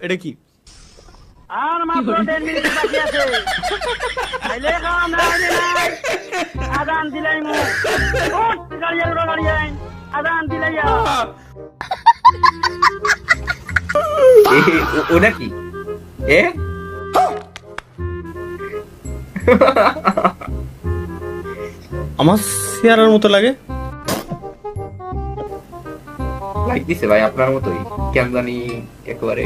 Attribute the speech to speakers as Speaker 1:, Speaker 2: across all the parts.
Speaker 1: এটা কি?
Speaker 2: আর মাত্র 10 মিনিট বাকি আছে। আইলে কাম নাই আজান দিলাই মু উঠ গাড়িয়াল গাড়িয়াল আজান দিলাইয়া
Speaker 3: ওটা কি? এ
Speaker 1: আমার চেহারার মতো লাগে।
Speaker 3: লাইক দিছে ভাই আপনার মতোই কেন জানি একেবারে।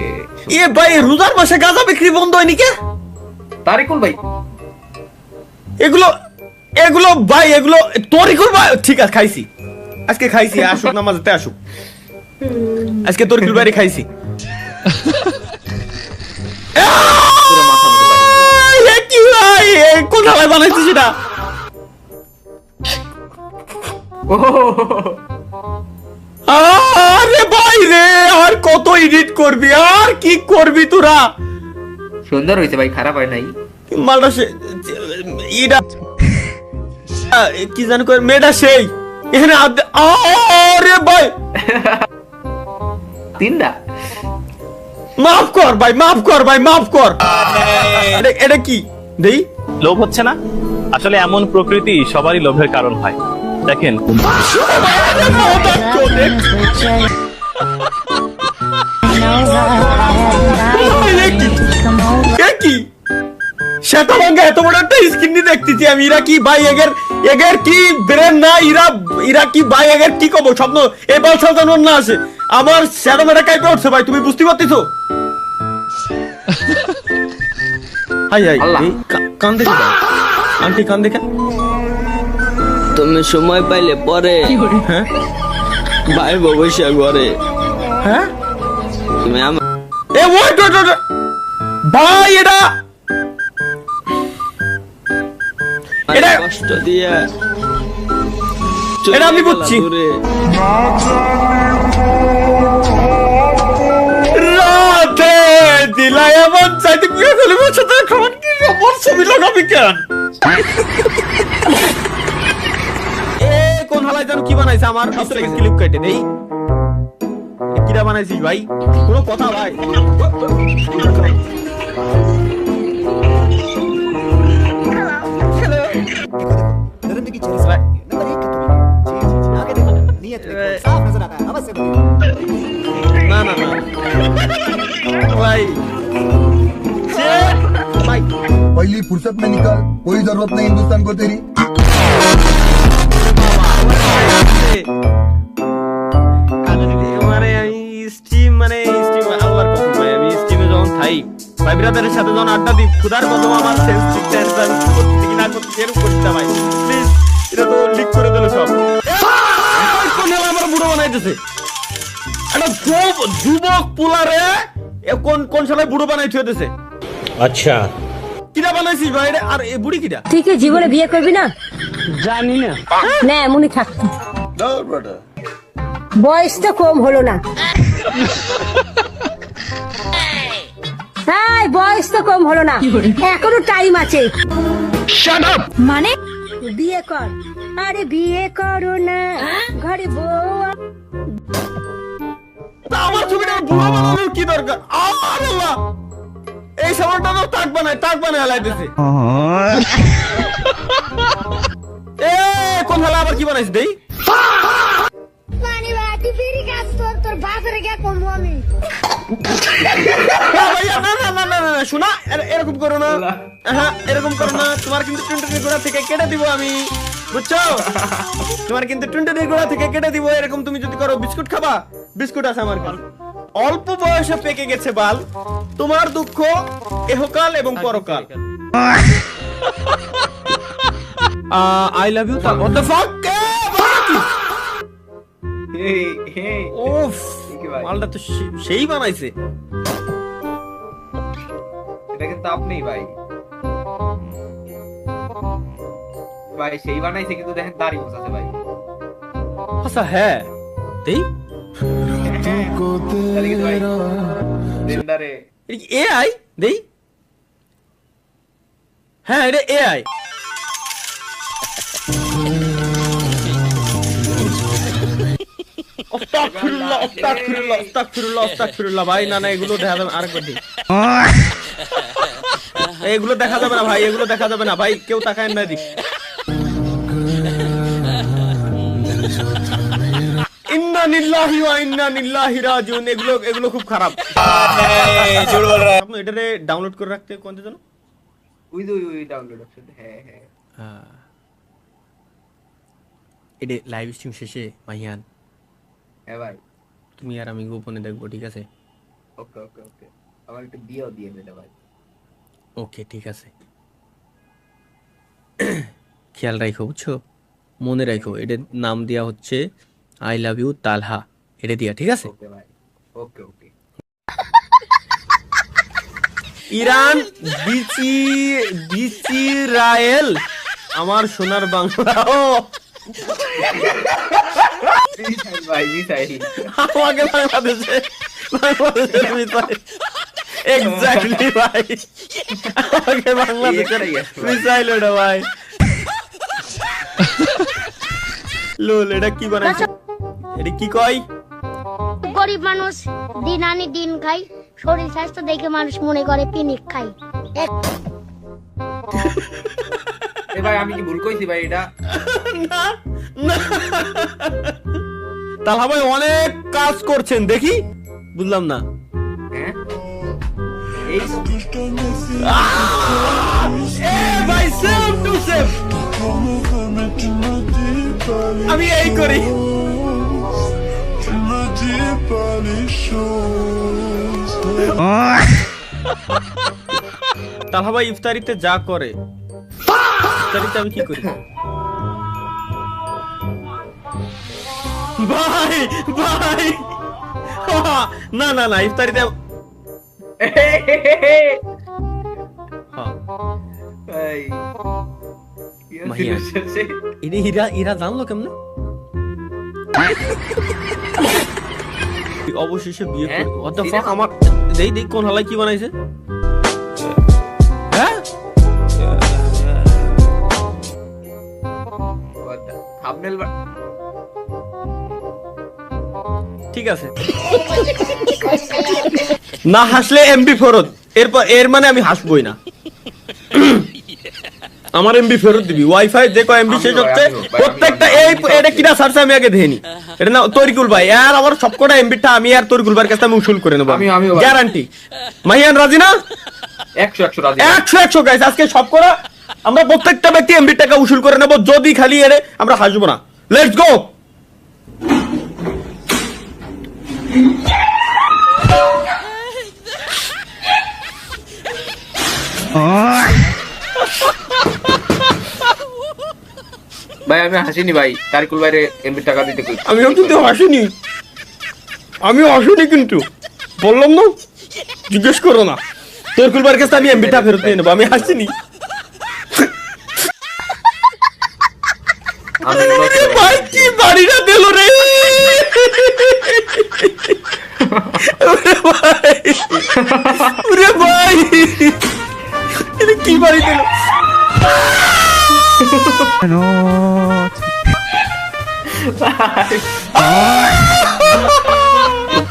Speaker 1: এ ভাই রোজার মাসে গাঁজা বিক্রি বন্ধ হয়নি কে?
Speaker 3: তারিকুল ভাই
Speaker 1: এগুলো এগুলো ভাই এগুলো তরিকুল ভাই ঠিক আছে খাইছি আজকে খাইছি আসুক নামাজতে আসুক আজকে তরিকুল ভাই খাইছি।
Speaker 3: পুরো মাথা মধ্যে বাড়ি।
Speaker 1: এ কি ভাই কোন হালায় বানাইছিস এটা?
Speaker 3: ও
Speaker 1: আরে ভাই রে আর কত এডিট করবি আর কি করবি তোরা?
Speaker 3: সুন্দর হয়েছে ভাই, খারাপ হয় নাই।
Speaker 1: মালটা এটা কি জানি কই মেয়েটা সেই এখানে আরে ভাই
Speaker 3: তিনটা
Speaker 1: মাফ কর ভাই মাফ কর ভাই মাফ কর। এটা কি দেই?
Speaker 4: লোভ হচ্ছে না? আসলে এমন প্রকৃতি সবারই লোভের কারণ হয়। দেখেন
Speaker 1: কি সেটা ভাঙ্গা এত বড় একটা স্ক্রিন নিয়ে দেখতেছি আমি। এরা কি ভাই এগের কি ব্রেন না? এরা কি ভাই এগের কি কব স্বপ্ন এই বল সাজানোর না আসে আমার শ্যাডো মেটা কাইপে উঠছে ভাই। তুমি বুঝতে পারতেছো? হাই হাই কান দেখে আন্টি কান দেখে
Speaker 5: তুমি সময় পাইলে পরে
Speaker 1: হ্যাঁ
Speaker 5: ভাই বসে ঘরে
Speaker 1: হ্যাঁ
Speaker 5: তুমি আমার
Speaker 1: এ ওয়েট ভাই এটা
Speaker 5: কষ্ট দিয়া
Speaker 1: এটা আমি বুঝছি। রাতে দিলাই আমার চাইতে বিয়ে করলে সাথে খাবার কি আমার ছবি লাগাবি কেন? এ কোন হালাই জানো কি বানাইছে আমার আসলে ক্লিপ কেটে দেই। কিরা বানাইছিস ভাই? কোনো কথা ভাই ना ना ना भाई भाई
Speaker 6: पहली फुर्सत में निकल, कोई जरूरत नहीं हिंदुस्तान को तेरी।
Speaker 1: ভাই ব্রাদারের সাথে যখন আড্ডা দিই খুদার কদম আমার সেন্স ঠিক না করতে এরকম করতে ভাই প্লিজ এটা তো লিক করে দিল সব। কোন আমার বুড়ো বানাইতেছে একটা যুবক পোলারে কোন সালে বুড়ো বানাই থুয়েছে। আচ্ছা কিরা বানাইছিস ভাই? আর এ বুড়ি কিরা?
Speaker 7: তুই কি জীবনে বিয়ে করবি না?
Speaker 2: জানি না
Speaker 7: না এমনই থাকতো। বয়স তো কম হলো না। হ্যাঁ বয়স তো কম হলো না, এখনো টাইম আছে। মানে বিয়ে কর। আরে বিয়ে করো না ঘরে বউ।
Speaker 1: আমার ছবিটা বুড়ো বানানোর কি দরকার? আর আল্লাহ এই সামানটা তো টাক বানায় লাইতেছে। এ কোন হালা আবার কি বানাইছিস দেই?
Speaker 7: মানে বাটি ফেরি কাজ তোর বাজারে গিয়ে কমবো আমি।
Speaker 1: না শোনা এরকম করো না। হ্যাঁ এরকম করো না। তোমার কিন্তু 20 গোড়া থেকে কেটে দিব আমি, বুঝছো? তোমার কিন্তু 20 গোড়া থেকে কেটে দিব। এরকম তুমি যদি করো বিস্কুট খাবা? বিস্কুট আছে আমার কাছে। অল্প বয়সে পেকে গেছে বাল। তোমার দুঃখ এহকাল এবং পরকাল। I love you. What the fuck? ওফ মালটা তো সেই বানাইছে।
Speaker 3: এটা কিন্তু আপনি ভাই ভাই সেই বানাইছে কিন্তু দেখেন দাড়ি মোছাছে ভাই।
Speaker 1: আচ্ছা হ্যাঁ দেই
Speaker 3: তাহলে কিন্তু ভাই জেন্ডারে
Speaker 1: এটা কি এআই দেই হ্যাঁ এটা এআই আস্তাগফিরুল্লাহ ভাই না এগুলো দেখা যাবে আরেকবার দিই এগুলো দেখা যাবে না ভাই এগুলো দেখা যাবে না ভাই কেউ তাকায় না দিক ইন্না লিল্লাহি ওয়া ইন্না ইলাইহি রাজিউন এগুলো খুব খারাপ আপনি এটারে ডাউনলোড করে রাখতে কোনটা জানো
Speaker 3: ওই ডাউনলোড অপশন হ্যাঁ
Speaker 1: এটা লাইভ স্ট্রিম শেষে মাহিয়ান
Speaker 3: হ্যাঁ ভাই
Speaker 1: তুমি আর আমি গোপনে দেখবো ঠিক আছে
Speaker 3: ওকে আমার একটু বিয়েও দিয়ে দেবে ভাই
Speaker 1: ওকে ঠিক আছে খেয়াল রাখো বুঝছো মনে রাখো এটার নাম দেয়া হচ্ছে আই লাভ ইউ তালহা এটা দিয়া ঠিক আছে
Speaker 3: ওকে ভাই ওকে
Speaker 1: ইরান বিচিরায়েল আমার সোনার বাংলা ও
Speaker 3: ভাই মিসাইল
Speaker 1: আমাকে বাংলাদেশের মিসাইল এক্স্যাক্টলি ভাই আমাকে বাংলাদেশের মিসাইল ওটা ভাই লোল এটা কি বানাইছে এটা কি কয়
Speaker 8: গরিব মানুষ দিন আনি দিন খাই শরীর স্বাস্থ্য দেখে মানুষ মনে করে পিনিক খাই
Speaker 3: এ ভাই আমি কি ভুল কইছি ভাই এটা
Speaker 1: তাহলে ভাই অনেক কাজ করছেন দেখি বুঝলাম না
Speaker 3: হ্যাঁ এই
Speaker 1: ভাই সেম টু সেম আমি এই করি তাহলে ভাই ইফতারিতে যা করে ইফতারিতে আমি কি করি ভাই না ইফতারিতে
Speaker 3: ভাই
Speaker 1: মাহিয়া। ইরা জানলো কেমনে অবশেষে বিয়ে
Speaker 3: হ্যাঁ?
Speaker 1: করে what the fuck আমার দেই কোন হালাই কি বানাইছে হ্যাঁ
Speaker 3: থাম্বনেল
Speaker 1: ঠিক আছে না হাসলে এমবি ফেরত এর মানে আমি হাসবই না আমার এমবি ফেরত দিবি ওয়াইফাই যে কয় এমবি শেষ হচ্ছে প্রত্যেকটা এই এটা কিনা সারছে আমি আগে দেখিনি এটা না তরিকুল ভাই আর আমার সবকটা এমবিটা আমি আর তরিকুল ভাইয়ের কাছে আমি উসুল করে নেব গ্যারান্টি মাহিয়ান রাজি না
Speaker 3: 100 রাজি
Speaker 1: 100 গাইস আজকে সবকটা আমরা প্রত্যেকটা ব্যক্তি এমবি টাকা উসুল করে নেব যদি খালি এরে আমরা হাসবো না লেটস গো
Speaker 3: ভাই আমি হাসিনি ভাই তারিকুল ভাইরে এমবি টাকা দিতে কই
Speaker 1: আমিও কিন্তু হাসিনি কিন্তু বললাম না জিজ্ঞেস করো না তরিকুল ভাইয়ের কাছে আমি এমবিটা ফেরত নিয়ে নেবো আমি হাসিনি ভাই কি বাড়িটা দিল রে ভাই এটা কি বাড়ি দিল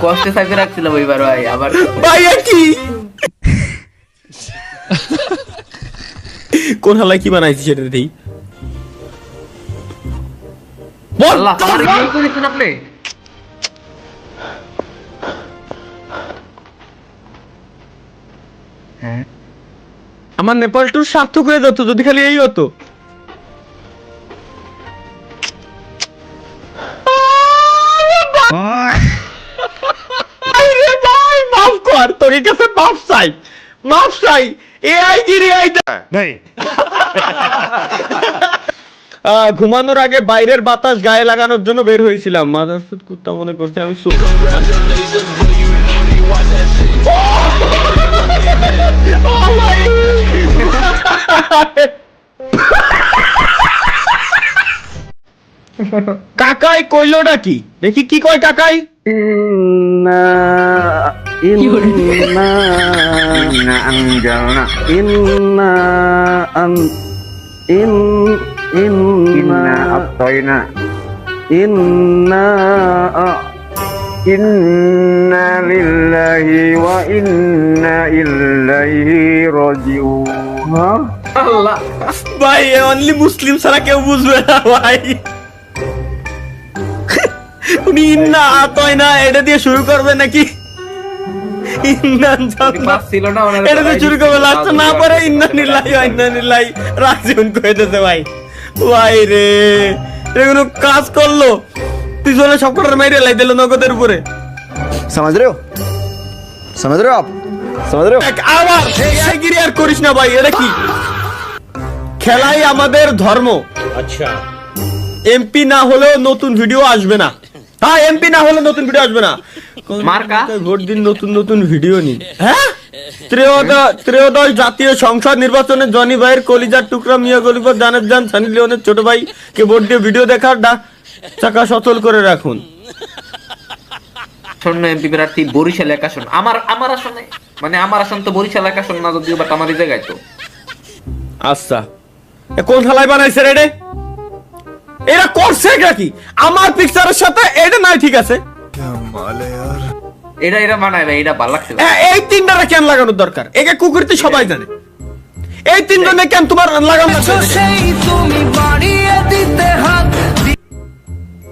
Speaker 3: কষ্টে সাইতে রাখছিলাম ওইবার ভাই আবার
Speaker 1: ভাই কি কোন হালাই কি বানাইছি সেটা দেই
Speaker 3: আল্লাহ আমার কি করেছেন আপনি হ্যাঁ
Speaker 1: আমার নেপাল টুর সার্থক হয়ে যেত যদি খালি এই হতো মাফ কর তোর কাছে মাফ চাই এআই গিরি ঘুমানোর আগে বাইরের বাতাস গায়ে লাগানোর জন্য বের হয়েছিলাম মাদারচোদ কুত্তা মনে করছে আমি কাকাই কইলোটা কি দেখি, কি কয় কাকাই?
Speaker 3: ইন্না লিল্লাহি ওয়া ইন্না ইলাইহি রাজিউন। আল্লাহ
Speaker 1: ভাই অনলি মুসলিম ছাড়া কেউ বুঝবে না ভাই। উনি ইন্না আতাইনা এটা দিয়ে শুরু করবে নাকি? ইন্না জান্নাত
Speaker 3: ছিল না ওনার,
Speaker 1: এটা দিয়ে শুরু করবে, লাস্ট না পরে ইন্না লিল্লাহি ওয়া ইন্না ইলাইহি রাজিউন কই দিতে ভাই। ভাই রে এগুলো কাজ করলো, পিছনে সবকটার মেরে লাই দিল নগদের উপরে।
Speaker 6: समझ रहे हो आप समझ रहे हो?
Speaker 1: আবার সেগিরি আর করিস না ভাই, এটা কি? খেলাই আমাদের ধর্ম। আচ্ছা এমপি না হলেও নতুন ভিডিও আসবে না। হ্যাঁ এমপি না হলে নতুন ভিডিও আসবে না।
Speaker 3: মার্কা
Speaker 1: ভোট দিন, নতুন নতুন ভিডিও নিন। হ্যাঁ ত্রয়োদশ জাতীয় সংসদ নির্বাচনে জনি ভাইয়ের কলিজার টুকরা মিয়া গলিফার জানের জান সানি লিওনের ছোট ভাই কে ভোট দিয়ে ভিডিও দেখার চাকা সচল করে রাখুন।
Speaker 3: শূন্য এমপি প্রার্থী বরিশাল এক আসন। আমার আসনে, মানে আমার আসন তো বরিশাল এক আসন না, যদিও বাট আমার এই জায়গায় তো।
Speaker 1: আচ্ছা কোন থালায় বানাইছে রে? এরা করছে কি আমার পিকচারের সাথে? এটা নাই ঠিক আছে,
Speaker 3: এটা বানায় ভাই, এটা ভালো লাগছে।
Speaker 1: এই তিনটারে কেন লাগানোর দরকার? একে কুকুরতে সবাই জানে, এই তিনজনে কেন তোমার লাগানো দরকার?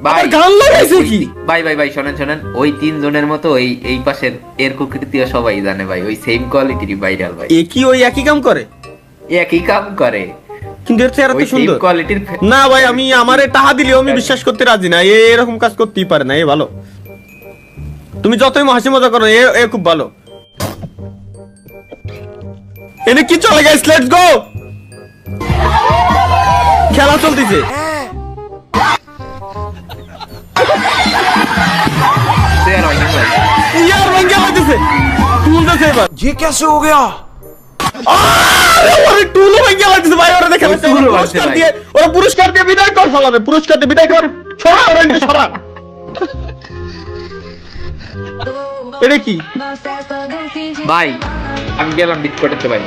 Speaker 3: ভাই
Speaker 1: গান লাগাইছে কি?
Speaker 3: ভাই শোনেন, ওই তিনজনের মতো এই পাশের এর কুকৃতিও সবাই জানে ভাই, ওই সেম কোয়ালিটির ভাইরাল ভাই।
Speaker 1: এ কি ওই একই কাম করে?
Speaker 3: একই কাম করে,
Speaker 1: কিন্তু এর চেহারা তো
Speaker 3: ওই সেম
Speaker 1: সুন্দর।
Speaker 3: কোয়ালিটির।
Speaker 1: না ভাই আমি আমারে টাকা দিলেও আমি বিশ্বাস করতে রাজি না, এরকম কাজ করতেই পারে না। এ ভালো, তুমি যতই হাসি মজা করো, এ খুব ভালো। এনে কি চলে গাইস, লেটস গো, খেলা চলতেছে। ইয়ার রঙে লাগতেছে, তুলতেছে এবার।
Speaker 6: ये कैसे हो गया?
Speaker 1: আরে ওরে টুলু ভাঙিয়া লাগতেছে ভাই, ওরা দেখে লাগছে
Speaker 3: টুলু
Speaker 1: পুরস্কার
Speaker 3: ভাঙছে
Speaker 1: দিয়ে, ওরা পুরস্কার দিয়ে বিদায় কর ফলাবে, পুরস্কার দিয়ে বিদায় কর, ছড়া ওরা একটু ছড়া। এটা কি
Speaker 3: ভাই আমি গেলাম ডিসকর্ডে ভাই।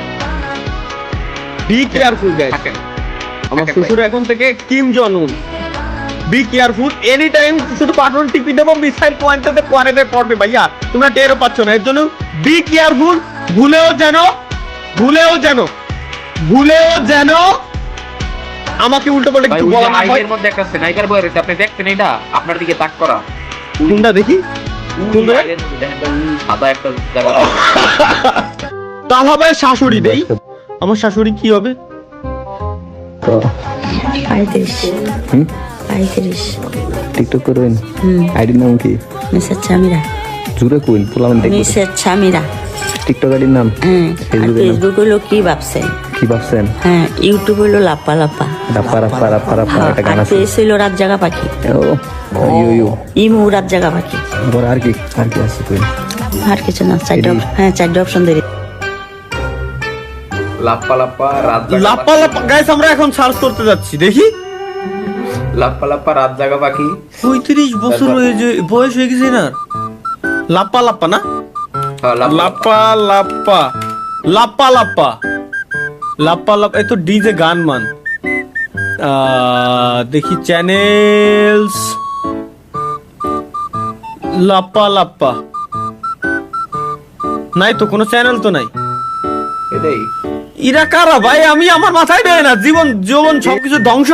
Speaker 1: বি কেয়ারফুল গাইস,
Speaker 3: থাকেন
Speaker 1: আমার শ্বশুর এখন থেকে কিম জন উন। বি কেয়ারফুল, এনি টাইম শুধু পাটন টিপি দেবো, মিসাইল পয়েন্টে পয়েন্টে পড়বে ভাইয়া, তোমরা টেরও পাচ্ছ না। এর জন্য বি কেয়ারফুল, ভুলেও যেন আমাকে উল্টো পাল্টা
Speaker 3: ভাই
Speaker 1: কিছু
Speaker 3: ওই
Speaker 1: বলা
Speaker 3: যে
Speaker 1: না হয়।
Speaker 3: আইডের মধ্যে একটা স্নাইপার বয় রয়েছে, আপনি দেখছেন এটা? আপনার দিকে তাক করা
Speaker 1: কোনটা দেখি? কোনটা?
Speaker 3: আইডের মধ্যে দেখেন সাদা একটা জায়গা।
Speaker 1: তাল হবে শাশুড়ি দেই, আমার শাশুড়ি কি হবে?
Speaker 9: 35
Speaker 10: টিকটক করবেন? আইডির নাম কি?
Speaker 9: মিসেস ছামিরা।
Speaker 10: জুড়ে কইল পোলাম দেখব।
Speaker 9: মিসেস ছামিরা।
Speaker 10: টিকটক আইডির নাম?
Speaker 9: হ্যাঁ।
Speaker 10: ফেসবুকে
Speaker 9: ফেসবুক হলো কি ভাবছেন?
Speaker 10: কি ভাবছেন?
Speaker 9: হ্যাঁ। ইউটিউব হলো লাপ্পা লাপ্পা।
Speaker 10: রাপ্পা রাপ্পা রাপ্পা রাপ্পা একটা গান
Speaker 9: আর
Speaker 10: আছে।
Speaker 9: ফেস হলো রাত জাগা পাখি।
Speaker 10: ও ইউ
Speaker 9: ইমু রাত জাগা পাখি।
Speaker 10: বড় আর কি আছে কইল?
Speaker 9: আর কিছু না, চারটে অপশন দেরি।
Speaker 3: লাপ্পা লাপ্পা রাত জাগা
Speaker 1: লাপ্পা লাপ্পা গাইস, আমরা এখন সার্চ করতে যাচ্ছি, দেখি
Speaker 3: লাপ্পা লাপ্পা রাত জাগা পাখি।
Speaker 1: 35 বছর বয়স হয়ে গেছে না? লাপ্পা লাপ্পা না,
Speaker 3: হ্যাঁ,
Speaker 1: লাপ্পা লাপ্পা লাপ্পা লাপ্পা লাপ্পা লাপ্পা, এ তো ডিজে গান মান। দেখি চ্যানেলস, লাপ্পা লাপ্পা নাই তো, কোনো চ্যানেল তো নাই।
Speaker 3: এটাই
Speaker 1: ইরা কারা ভাই? আমি আমার মাথায় দেয় না, জীবন সবকিছু ধ্বংস।